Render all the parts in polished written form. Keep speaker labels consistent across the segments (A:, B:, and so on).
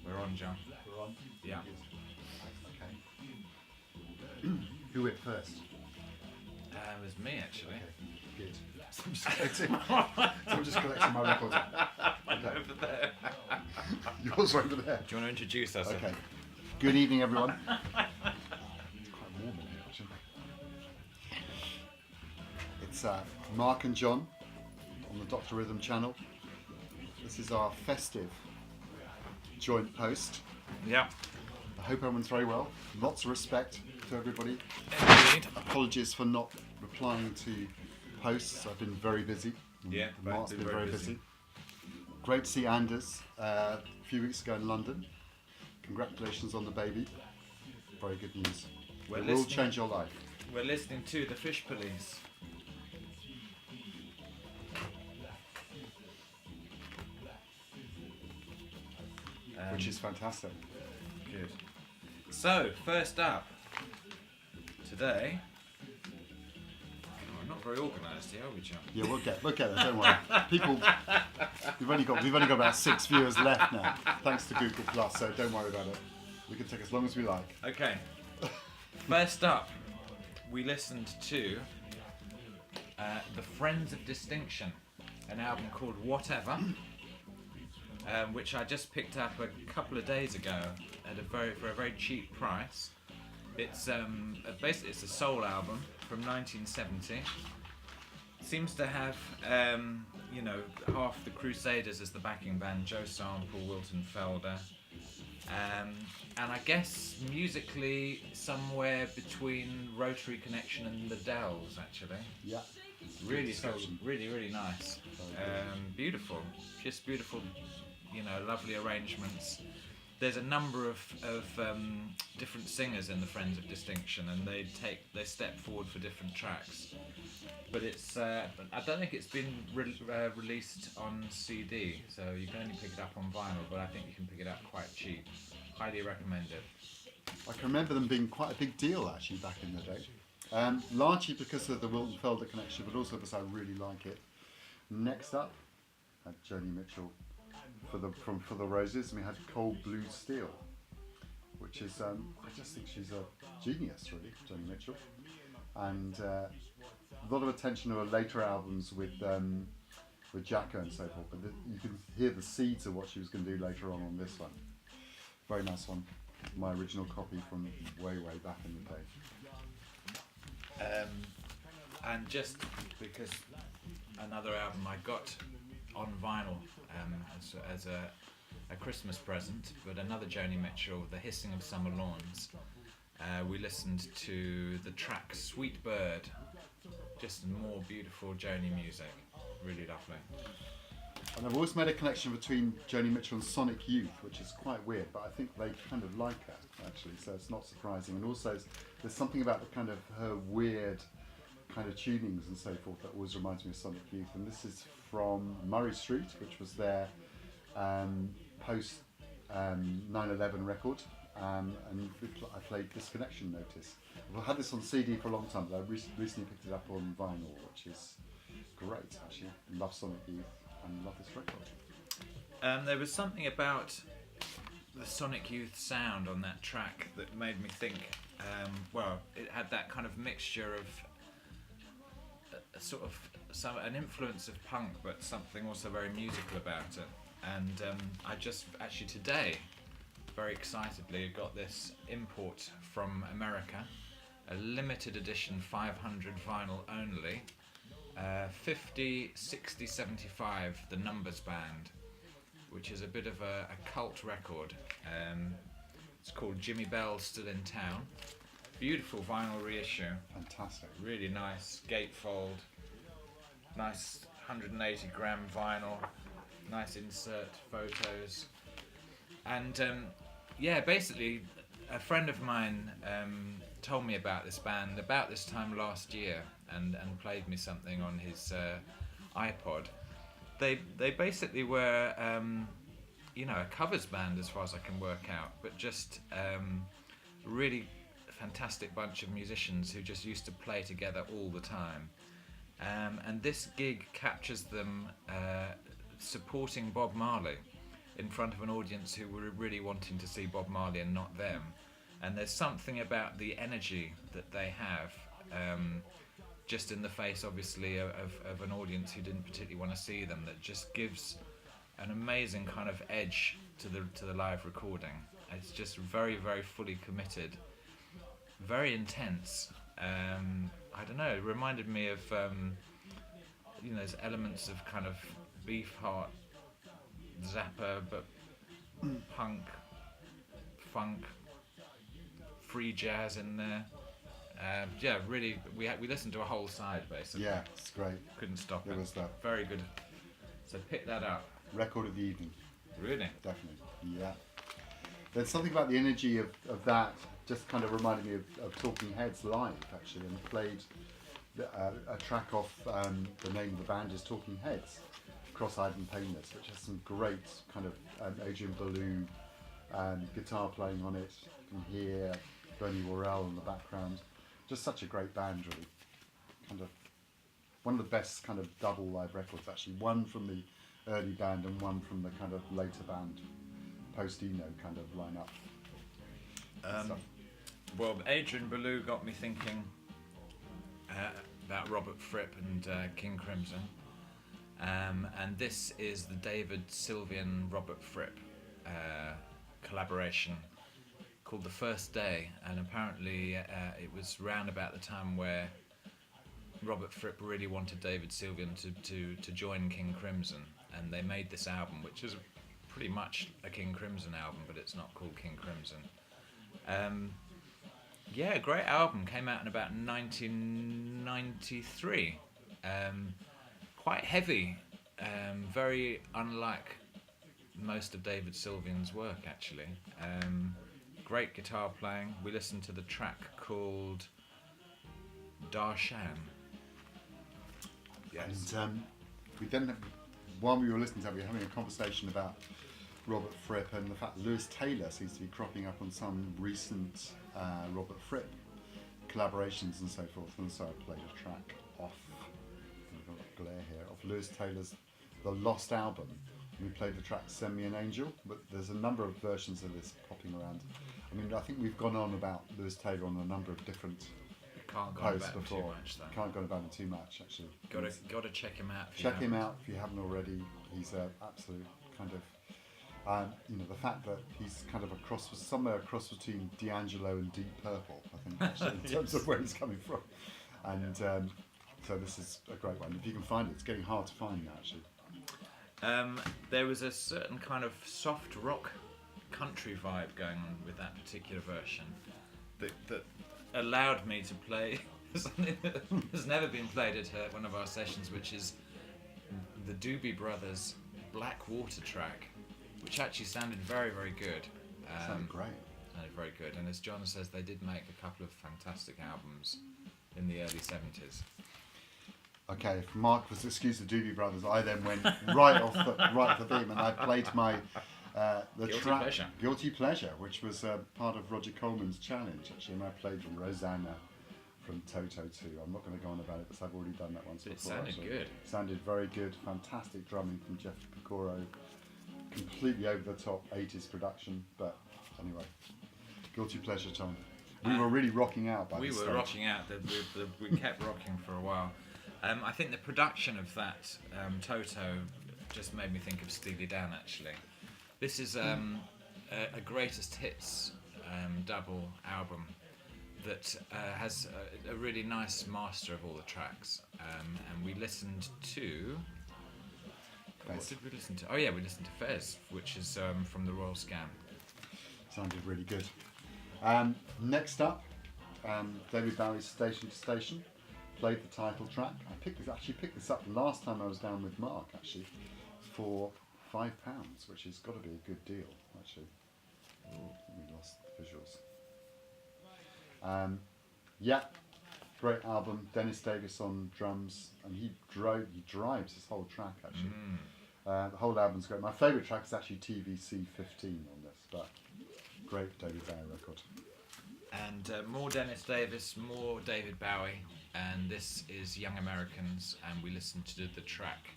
A: We're on, John.
B: We're on?
A: Yeah.
B: Okay. Who went first?
A: It was me, actually.
B: Okay, good. So I'm just collecting my records. Okay.
A: Over there.
B: Yours are over there.
A: Do you want to introduce us?
B: Okay. Good evening, everyone. It's quite warm in here, actually. It's Mark and John on the Dr. Rhythm channel. This is our festive joint post.
A: Yeah.
B: I hope everyone's very well. Lots of respect to everybody.
A: Indeed.
B: Apologies for not replying to posts. I've been very busy.
A: Yeah,
B: Mark's been very busy. Great to see Anders a few weeks ago in London. Congratulations on the baby. Very good news. It will change your life.
A: We're listening to the Fish Police.
B: Which is fantastic.
A: Good. So, first up, today, we're not very organised here, are we, John?
B: Yeah, we'll get there. Don't worry. People, we've only got about 6 viewers left now, thanks to Google Plus. So don't worry about it. We can take as long as we like.
A: Okay. First up, we listened to The Friends of Distinction, an album called Whatever. Which I just picked up a couple of days ago for a very cheap price. It's basically it's a soul album from 1970. Seems to have half the Crusaders as the backing band, Joe Sample, Wilton Felder, and I guess musically somewhere between Rotary Connection and the Dells, actually.
B: Yeah.
A: Really nice. Beautiful, just beautiful. Lovely arrangements. There's a number of different singers in the Friends of Distinction, and they step forward for different tracks. But it's I don't think it's been released on CD, so you can only pick it up on vinyl. But I think you can pick it up quite cheap. Highly recommend it.
B: I can remember them being quite a big deal actually back in the day, largely because of the Wilton Felder connection, but also because I really like it. Next up, had Joni Mitchell. For the Roses, and we had Cold Blue Steel, which is I just think she's a genius, really, Joni Mitchell, and a lot of attention to her later albums with Jacko and so forth. But you can hear the seeds of what she was going to do later on this one. Very nice one. My original copy from way back in the day.
A: And just because another album I got on vinyl as a Christmas present, but another Joni Mitchell, The Hissing of Summer Lawns. We listened to the track Sweet Bird, just more beautiful Joni music, really lovely.
B: And I've always made a connection between Joni Mitchell and Sonic Youth, which is quite weird, but I think they kind of like her actually, so it's not surprising. And also there's something about the kind of her weird kind of tunings and so forth that always reminds me of Sonic Youth. And this is from Murray Street, which was their post 9/11 record, and I played Disconnection Notice. I've had this on CD for a long time, but I recently picked it up on vinyl, which is great actually. Love Sonic Youth and love this record.
A: There was something about the Sonic Youth sound on that track that made me think, it had that kind of mixture of an influence of punk, but something also very musical about it. And I just actually today, very excitedly, got this import from America, a limited edition 500 vinyl only, 50, 60, 75, the Numbers Band, which is a bit of a cult record. It's called Jimmy Bell's Still in Town. Beautiful vinyl reissue.
B: Fantastic.
A: Really nice gatefold. Nice 180 gram vinyl. Nice insert photos. And basically a friend of mine told me about this band about this time last year, and played me something on his iPod. They basically were a covers band as far as I can work out, but just really fantastic bunch of musicians who just used to play together all the time. And this gig captures them supporting Bob Marley in front of an audience who were really wanting to see Bob Marley and not them. And there's something about the energy that they have, just in the face, obviously, of an audience who didn't particularly want to see them, that just gives an amazing kind of edge to the live recording. It's just very, very fully committed, very intense. I don't know, it reminded me of there's elements of kind of Beefheart, Zappa, but punk, funk, free jazz in there. Really, we listened to a whole side basically.
B: Yeah, it's great.
A: Couldn't stop it.
B: It was that.
A: Very good. So pick that up.
B: Record of the evening.
A: Really?
B: Definitely. Yeah. There's something about the energy of that just kind of reminded me of Talking Heads live, actually, and played a track off the name of the band is Talking Heads, Cross-Eyed and Painless, which has some great kind of Adrian Ballou guitar playing on it. You can hear Bernie Worrell in the background. Just such a great band, really. Kind of one of the best kind of double live records, actually. One from the early band and one from the kind of later band, post-Eno kind of lineup.
A: Well, Adrian Ballou got me thinking about Robert Fripp and King Crimson. And this is the David Sylvian Robert Fripp collaboration called The First Day, and apparently it was round about the time where Robert Fripp really wanted David Sylvian to join King Crimson, and they made this album, which is pretty much a King Crimson album, but it's not called King Crimson. Great album, came out in about 1993. Quite heavy, very unlike most of David Sylvian's work, actually. Great guitar playing. We listened to the track called Darshan. Yes.
B: And we then, while we were listening to that, we were having a conversation about Robert Fripp and the fact that Lewis Taylor seems to be cropping up on some recent Robert Fripp collaborations and so forth. And so I played a track off, I've got a glare here, of Lewis Taylor's The Lost Album. We played the track Send Me an Angel, but there's a number of versions of this popping around. I mean, I think we've gone on about Lewis Taylor on a number of different
A: Can't go
B: posts
A: about
B: before.
A: Too much, though.
B: Can't go about him too much, actually.
A: Got to check him out.
B: Check him out if you haven't already. He's an absolute kind of, the fact that he's kind of somewhere across between D'Angelo and Deep Purple, I think, actually, in terms of where he's coming from. And so this is a great one. If you can find it, it's getting hard to find now, actually.
A: There was a certain kind of soft rock country vibe going on with that particular version that allowed me to play something that has never been played at one of our sessions, which is the Doobie Brothers' Blackwater track, which actually sounded very, very good.
B: Sounded great.
A: Sounded very good. And as John says, they did make a couple of fantastic albums in the early 70s.
B: Okay, if Mark was excused the Doobie Brothers, I then went right off the beam, and I played my Guilty Pleasure, which was part of Roger Coleman's challenge, actually, and I played from Rosanna from Toto too. I'm not going to go on about it because I've already done that once before.
A: It sounded
B: actually.
A: good.
B: Sounded very good. Fantastic drumming from Jeff Picoro. Completely over the top 80s production, but anyway, Guilty Pleasure time. We were really rocking out by this stage.
A: We were rocking out. We kept rocking for a while. I think the production of that Toto just made me think of Steely Dan, actually. This is a greatest hits double album that has a really nice master of all the tracks. And we listened to... What did we listen to? Oh yeah, we listened to Fez, which is from the Royal Scam.
B: Sounded really good. Next up, David Bowie's Station to Station. Played the title track. I picked this up last time I was down with Mark, actually, for £5, which has got to be a good deal, actually. We lost the visuals. Yeah, great album. Dennis Davis on drums, and he drives this whole track actually. The whole album's great. My favourite track is actually TVC 15 on this, but great David Bowie record.
A: And more Dennis Davis, more David Bowie, and this is Young Americans, and we listened to the track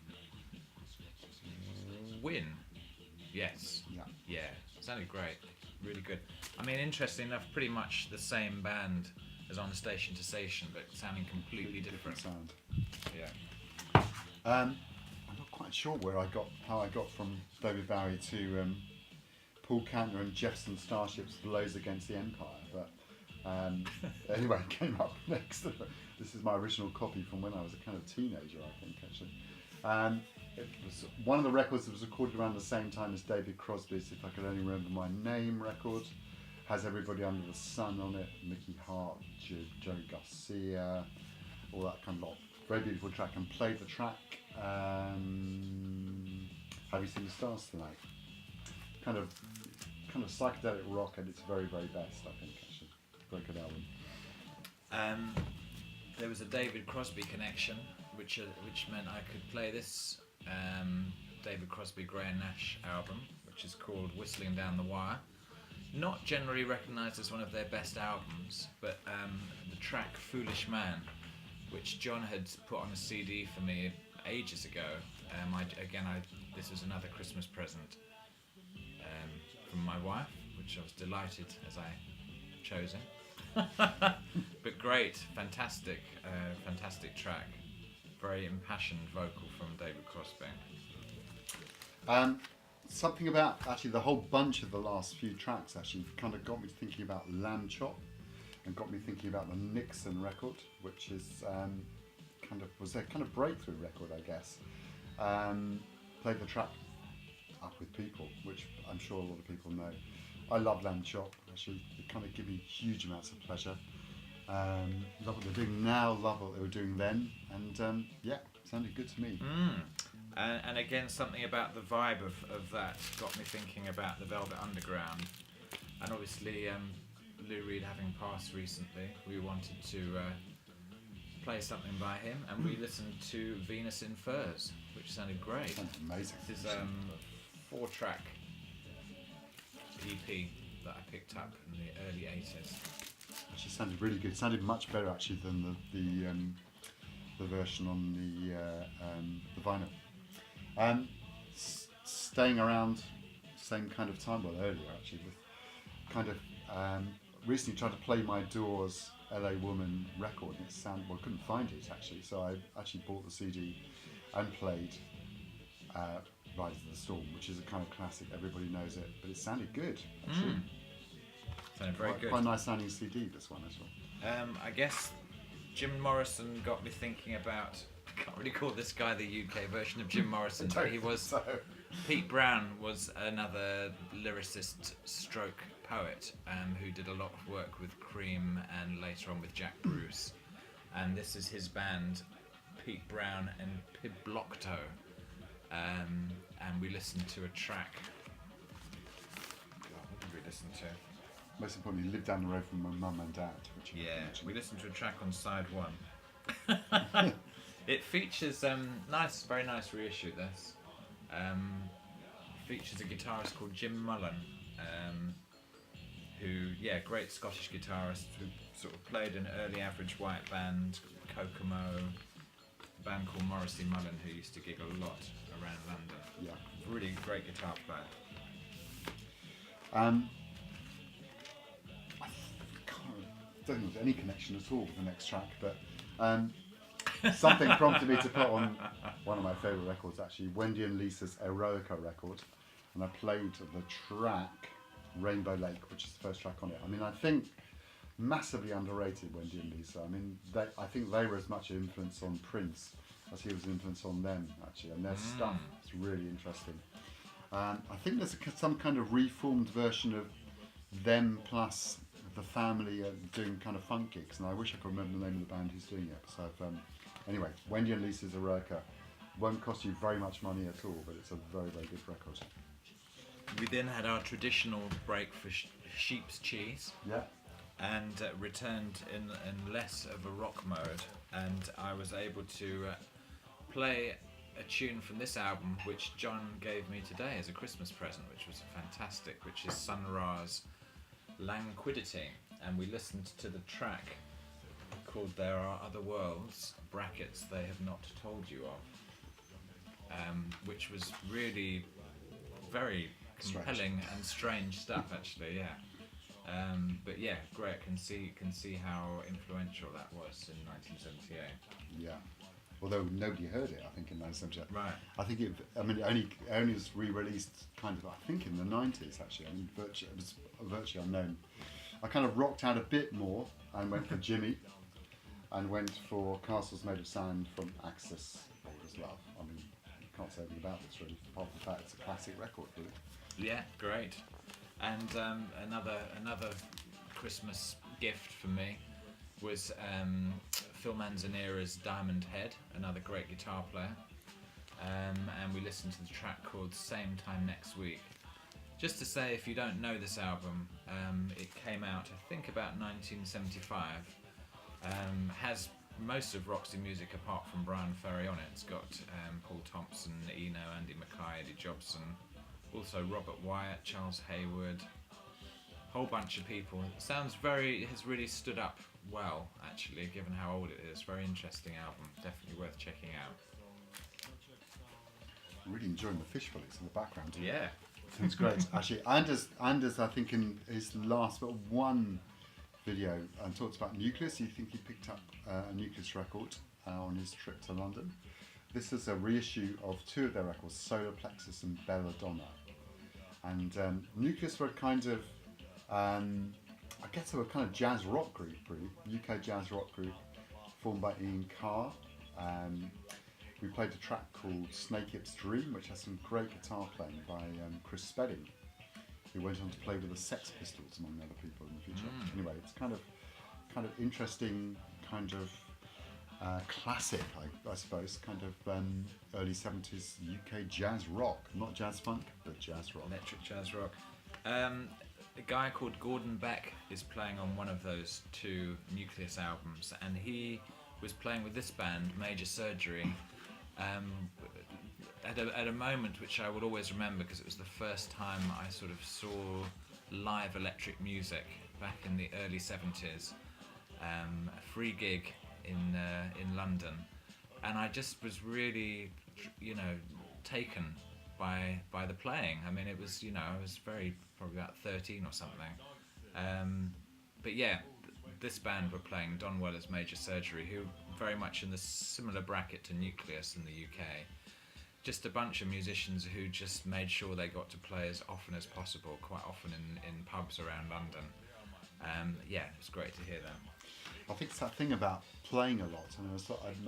A: Win. Yes. Yeah. Sounded great. Really good. I mean, interesting enough, pretty much the same band as on Station to Station, but sounding completely different.
B: Sound.
A: Yeah.
B: I'm not quite sure how I got from David Bowie to Paul Kantner and Jefferson Starship's Blows Against the Empire, but anyway, it came up next. This is my original copy from when I was a kind of teenager, I think, actually. It was one of the records that was recorded around the same time as David Crosby's If I Could Only Remember My Name record. Has Everybody Under the Sun on it, Mickey Hart, Joe Garcia, all that kind of lot. Very beautiful track, and played the track Have You Seen the Stars Tonight? Kind of psychedelic rock at its very, very best, I think, actually. Very good album.
A: There was a David Crosby connection, which meant I could play this David Crosby Gray and Nash album, which is called Whistling Down the Wire. Not generally recognised as one of their best albums, but the track Foolish Man, which John had put on a CD for me ages ago. This was another Christmas present from my wife, which I was delighted as I chose it. But great, fantastic track. Very impassioned vocal from David Crosby.
B: Something about actually the whole bunch of the last few tracks actually kind of got me thinking about Lambchop, and got me thinking about the Nixon record, which is was their kind of breakthrough record, I guess. Played the track Up With People, which I'm sure a lot of people know. I love Lambchop, actually. They kind of give me huge amounts of pleasure. Love what they're doing now, love what they were doing then, and yeah, sounded good to me.
A: And again, something about the vibe of that got me thinking about the Velvet Underground. And obviously, Lou Reed having passed recently, we wanted to play something by him, and we listened to Venus in Furs, which sounded great.
B: Sounds amazing.
A: This is a 4-track EP that I picked up in the early 80s.
B: Actually sounded really good. It sounded much better actually than the version on the vinyl. Staying around same kind of time, well earlier actually, with kind of recently tried to play my Doors LA Woman record, and couldn't find it actually, so I actually bought the CD and played Rise of the Storm, which is a kind of classic, everybody knows it, but it sounded good actually.
A: Sounded very good.
B: Quite a nice sounding CD, this one as well.
A: I guess Jim Morrison got me thinking about, I can't really call this guy the UK version of Jim Morrison, but he was,
B: so.
A: Pete Brown was another lyricist stroke poet who did a lot of work with Cream and later on with Jack Bruce. And this is his band, Pete Brown and Pib Blockto. And we listened to a track. God, what did we listen to?
B: Most importantly, live down the road from my mum and dad. Which
A: we listened to a track on side 1. It features very nice reissue. This features a guitarist called Jim Mullen, who great Scottish guitarist who sort of played an early average white band, Kokomo, a band called Morrissey Mullen, who used to gig a lot around London.
B: Yeah,
A: really great guitar player.
B: I don't have any connection at all with the next track, but something prompted me to put on one of my favourite records actually, Wendy and Lisa's Eroica record, and I played the track Rainbow Lake, which is the first track on it. I mean, I think massively underrated, Wendy and Lisa. I mean, I think they were as much an influence on Prince as he was an influence on them actually, and their stuff is really interesting. I think there's some kind of reformed version of them plus the family doing kind of funk gigs, and I wish I could remember the name of the band who's doing it. So anyway, Wendy and Lisa's Eroica won't cost you very much money at all, but it's a very, very good record.
A: We then had our traditional break for sheep's cheese.
B: Yeah.
A: and returned in less of a rock mode, and I was able to play a tune from this album which John gave me today as a Christmas present, which was fantastic, which is Sun Ra's Languidity, and we listened to the track called There Are Other Worlds, brackets they have not told you of, which was really very compelling and strange stuff actually, yeah. But yeah, great. Can see how influential that was in 1978.
B: Yeah. Although nobody heard it, I think, in 1978.
A: Right.
B: I think it only was re-released kind of, I think, in the 90s actually. I mean, it was virtually unknown. I kind of rocked out a bit more and went for Jimmy, and went for Castles Made of Sand from Axis, Boulder's Love. I mean, you can't say anything about this really, apart from the fact it's a classic record, really.
A: Yeah, great. And another Christmas gift for me was Phil Manzanera's Diamond Head, another great guitar player. And we listened to the track called Same Time Next Week. Just to say, if you don't know this album, it came out, I think, about 1975. Has most of Roxy Music apart from Brian Ferry on it. It's got Paul Thompson, Eno, Andy Mackay, Eddie Jobson, also Robert Wyatt, Charles Hayward, whole bunch of people. It has really stood up well, actually, given how old it is. Very interesting album, definitely worth checking out.
B: I'm really enjoying the fish fillets in the background.
A: Yeah.
B: It's great. Actually, Anders, I think in his last but one video talks about Nucleus. You think he picked up a Nucleus record on his trip to London. This is a reissue of two of their records, Solar Plexus and Belladonna. And Nucleus were kind of, I guess they were kind of jazz rock group, really, UK jazz rock group, formed by Ian Carr. We played a track called Snake Hips Dream, which has some great guitar playing by Chris Spedding, who went on to play with the Sex Pistols, among other people, in the future. Anyway, it's kind of interesting, kind of classic, I suppose, kind of early 70s UK jazz rock, not jazz funk, but jazz rock.
A: Electric jazz rock. A guy called Gordon Beck is playing on one of those two Nucleus albums, and he was playing with this band, Major Surgery, at a moment which I would always remember because it was the first time I sort of saw live electric music back in the early 70s, a free gig in London, and I just was really, taken by the playing. I mean, it was, I was probably about 13 or something, but yeah, this band were playing Don Weller's Major Surgery, who very much in the similar bracket to Nucleus in the UK. Just a bunch of musicians who just made sure they got to play as often as possible, quite often in pubs around London. Yeah, it was great to hear them.
B: I think it's that thing about playing a lot.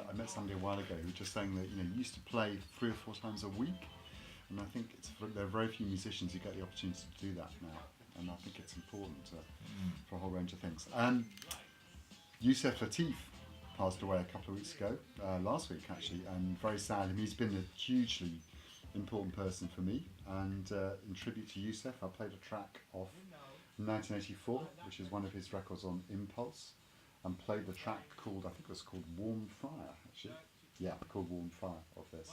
B: I met somebody a while ago who was just saying that you used to play 3 or 4 times a week, and I think there are very few musicians who get the opportunity to do that now, and I think it's important for a whole range of things. Yusef Lateef passed away a couple of weeks ago, last week actually, and very sad. I mean, he's been a hugely important person for me, and in tribute to Yusef, I played a track off 1984, which is one of his records on Impulse, and played the track called, I think it was called Warm Fire, actually. Yeah, called Warm Fire of this.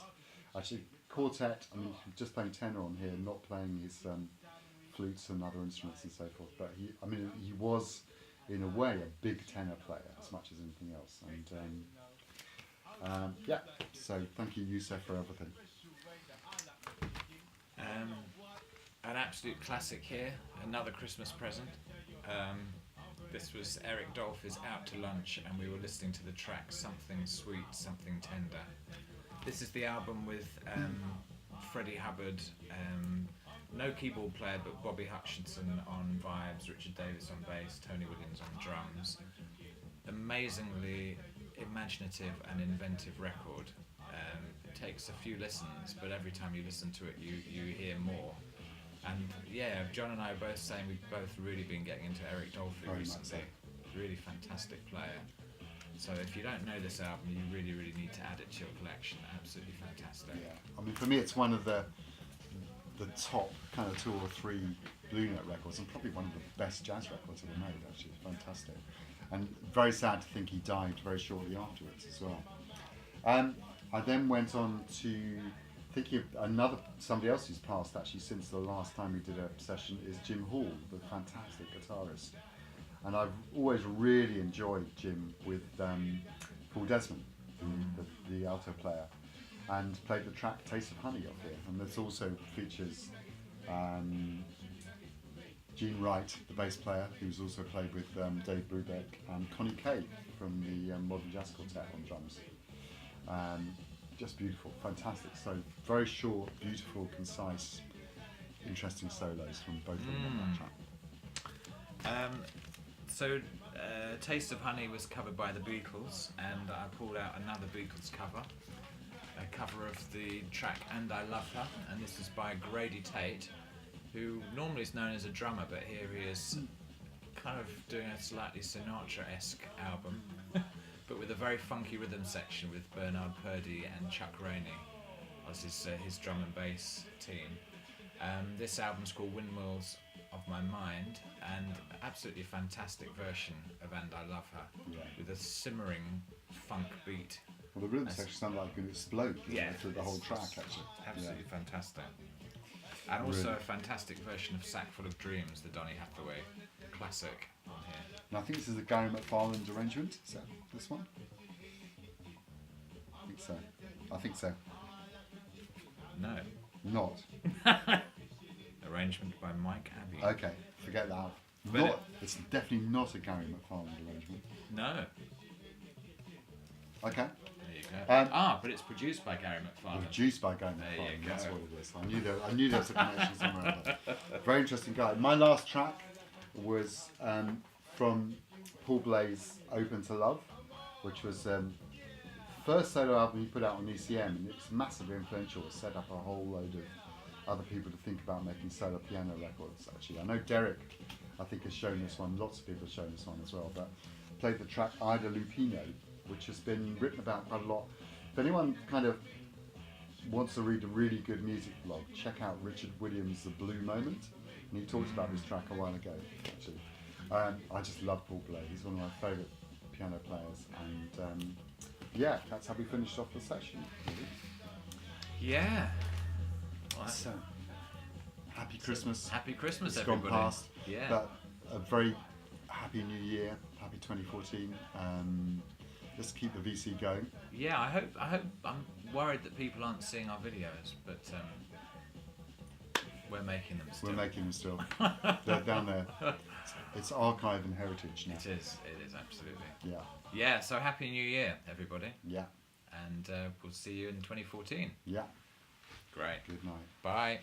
B: Actually, quartet, I mean, just playing tenor on here, not playing his flutes and other instruments and so forth, but he was, in a way, a big tenor player as much as anything else. And yeah, so thank you, Yusef, for everything.
A: An absolute classic here, another Christmas present. This was Eric Dolphy's Out to Lunch, and we were listening to the track Something Sweet, Something Tender. This is the album with Freddie Hubbard, no keyboard player but Bobby Hutchinson on vibes, Richard Davis on bass, Tony Williams on drums. Amazingly imaginative and inventive record. It takes a few listens, but every time you listen to it you hear more. And yeah, John and I are both saying we've both really been getting into Eric Dolphy recently. Really fantastic player. So if you don't know this album, you really, really need to add it to your collection. Absolutely fantastic.
B: Yeah, I mean, for me, it's one of the top kind of 2 or 3 Blue Note records, and probably one of the best jazz records ever made. Actually, it's fantastic, and very sad to think he died very shortly afterwards as well. I then went on to thinking of somebody else who's passed actually since the last time we did a session is Jim Hall, the fantastic guitarist, and I've always really enjoyed Jim with Paul Desmond, the alto player, and played the track Taste of Honey off here, and this also features Gene Wright, the bass player, who's also played with Dave Brubeck, and Connie Kay from the Modern Jazz Quartet on drums. Just beautiful, fantastic. So very short, beautiful, concise, interesting solos from both of them on that track.
A: Taste of Honey was covered by the Beatles, and I pulled out another Beatles cover, a cover of the track And I Love Her, and this is by Grady Tate, who normally is known as a drummer, but here he is kind of doing a slightly Sinatra-esque album, but with a very funky rhythm section with Bernard Purdie and Chuck Rainey as his drum and bass team. This album's called Windmills of My Mind, and absolutely fantastic version of And I Love Her, with a simmering funk beat.
B: Well, the rhythm section sounded like it could explode through the whole track, actually.
A: Absolutely fantastic. And also a fantastic version of Sack Full of Dreams, the Donny Hathaway classic on here.
B: And I think this is a Gary McFarland arrangement. Is that this one? I think so.
A: No.
B: Not.
A: Arrangement by Mike Abbey.
B: Okay, forget that. It's definitely not a Gary McFarland arrangement.
A: No.
B: Okay.
A: There you go. But it's produced by Gary McFarland.
B: Produced by Gary McFarland.
A: There you
B: That's
A: go.
B: what it is. I knew there was a connection somewhere. Very interesting guy. My last track was from Paul Bley's Open to Love, which was first solo album he put out on ECM, and it was massively influential. It set up a whole load of other people to think about making solo piano records. Actually, I know Derek, I think, has shown this one. Lots of people have shown this one as well. But played the track Ida Lupino, which has been written about quite a lot. If anyone kind of wants to read a really good music blog, check out Richard Williams' The Blue Moment, and he talked about this track a while ago. Actually, I just love Paul Bley. He's one of my favourite piano players, and that's how we finished off the session. Really.
A: Yeah. Well,
B: So, happy Christmas.
A: Happy Christmas,
B: It's
A: everybody.
B: gone past.
A: Yeah.
B: But a very happy new year. Happy 2014. Just keep the VC going.
A: Yeah, I hope. I'm worried that people aren't seeing our videos, but we're making them still.
B: We're making them still. They're down there. It's archive and heritage now.
A: It is absolutely.
B: Yeah.
A: Yeah. So happy New Year, everybody,
B: Yeah.
A: and we'll see you in 2014.
B: Yeah.
A: Great.
B: Good night.
A: Bye.